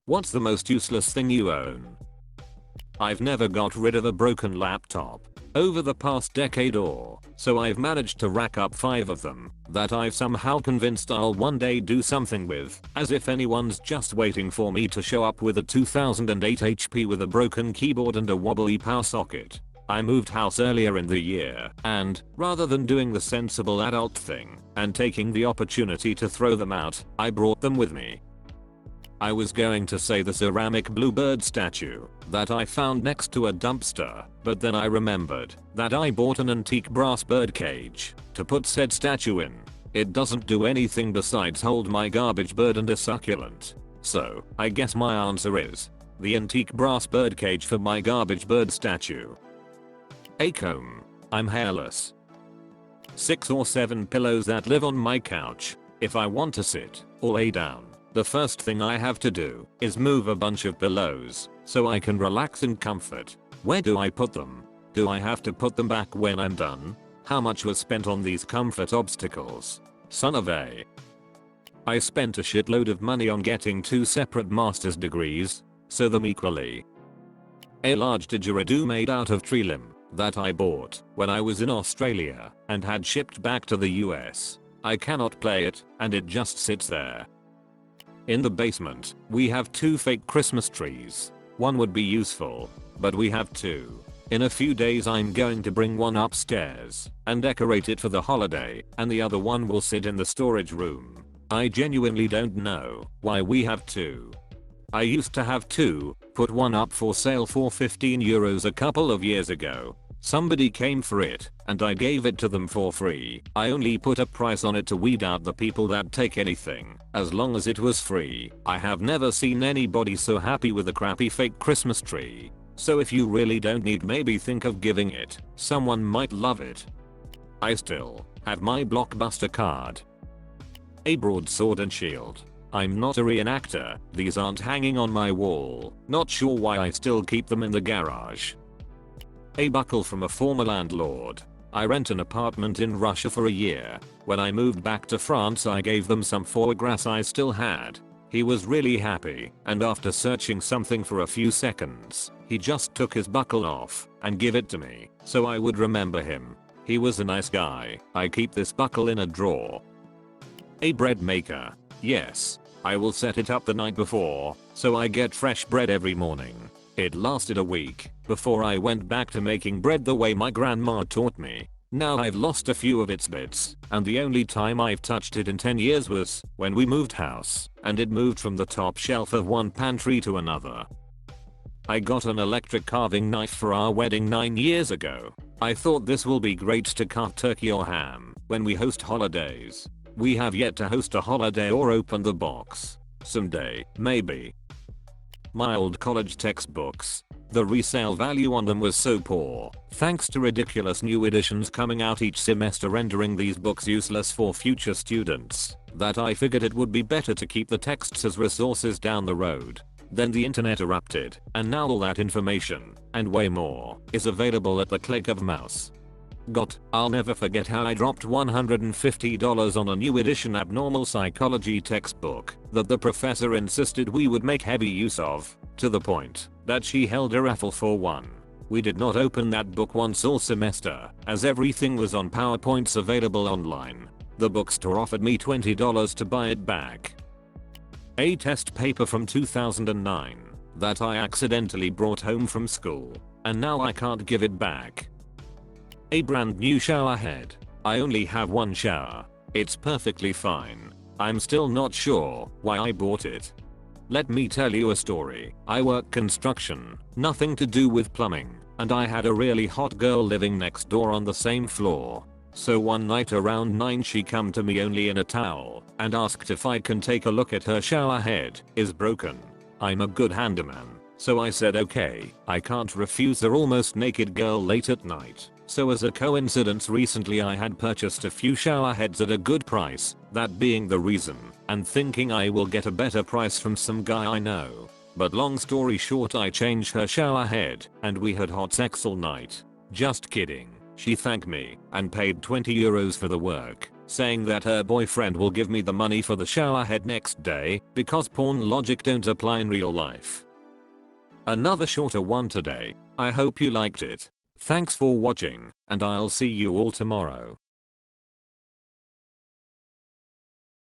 What's the most useless thing you own? I've never got rid of a broken laptop over the past decade or so. I've managed to rack up 5 of them that I've somehow convinced I'll one day do something with, as if anyone's just waiting for me to show up with a 2008 HP with a broken keyboard and a wobbly power socket. I moved house earlier in the year and, rather than doing the sensible adult thing and taking the opportunity to throw them out, I brought them with me. I was going to say the ceramic bluebird statue that I found next to a dumpster, but then I remembered that I bought an antique brass bird cage to put said statue in. It doesn't do anything besides hold my garbage bird and a succulent. So, I guess my answer is the antique brass bird cage for my garbage bird statue. A comb. I'm hairless. 6 or 7 pillows that live on my couch. If I want to sit or lay down, the first thing I have to do is move a bunch of pillows so I can relax in comfort. Where do I put them? Do I have to put them back when I'm done? How much was spent on these comfort obstacles? Son of a. I spent a shitload of money on getting 2 separate master's degrees, so them equally. A large didgeridoo made out of tree limb that I bought when I was in Australia and had shipped back to the US. I cannot play it and it just sits there. In the basement, we have 2 fake Christmas trees. One would be useful, but we have 2. In a few days I'm going to bring one upstairs and decorate it for the holiday, and the other one will sit in the storage room. I genuinely don't know why we have 2. I used to have 2, put one up for sale for €15 a couple of years ago. Somebody came for it, and I gave it to them for free. I only put a price on it to weed out the people that take anything, as long as it was free. I have never seen anybody so happy with a crappy fake Christmas tree. So if you really don't need, maybe think of giving it. Someone might love it. I still have my Blockbuster card. A broadsword and shield. I'm not a reenactor, these aren't hanging on my wall. Not sure why I still keep them in the garage. A buckle from a former landlord. I rent an apartment in Russia for a year. When I moved back to France I gave them some foie gras I still had. He was really happy, and after searching something for a few seconds, he just took his buckle off and gave it to me, so I would remember him. He was a nice guy. I keep this buckle in a drawer. A bread maker. Yes, I will set it up the night before, so I get fresh bread every morning. It lasted a week before I went back to making bread the way my grandma taught me. Now I've lost a few of its bits, and the only time I've touched it in 10 years was when we moved house, and it moved from the top shelf of one pantry to another. I got an electric carving knife for our wedding 9 years ago. I thought this will be great to carve turkey or ham when we host holidays. We have yet to host a holiday or open the box. Someday, maybe. My old college textbooks. The resale value on them was so poor, thanks to ridiculous new editions coming out each semester rendering these books useless for future students, that I figured it would be better to keep the texts as resources down the road. Then the internet erupted, and now all that information, and way more, is available at the click of a mouse. I'll never forget how I dropped $150 on a new edition abnormal psychology textbook that the professor insisted we would make heavy use of, to the point that she held a raffle for one. We did not open that book once all semester, as everything was on PowerPoints available online. The bookstore offered me $20 to buy it back. A test paper from 2009 that I accidentally brought home from school, and now I can't give it back. A brand new shower head. I only have one shower. It's perfectly fine. I'm still not sure why I bought it. Let me tell you a story. I work construction, nothing to do with plumbing, and I had a really hot girl living next door on the same floor. So one night around 9 she come to me only in a towel and asked if I can take a look at her shower head. Is broken. I'm a good handyman, so I said okay. I can't refuse her almost naked girl late at night. So as a coincidence recently I had purchased a few shower heads at a good price, that being the reason, and thinking I will get a better price from some guy I know. But long story short I changed her shower head, and we had hot sex all night. Just kidding. She thanked me and paid €20 for the work. saying that her boyfriend will give me the money for the showerhead next day because porn logic don't apply in real life. Another shorter one today. I hope you liked it. Thanks for watching, and I'll see you all tomorrow.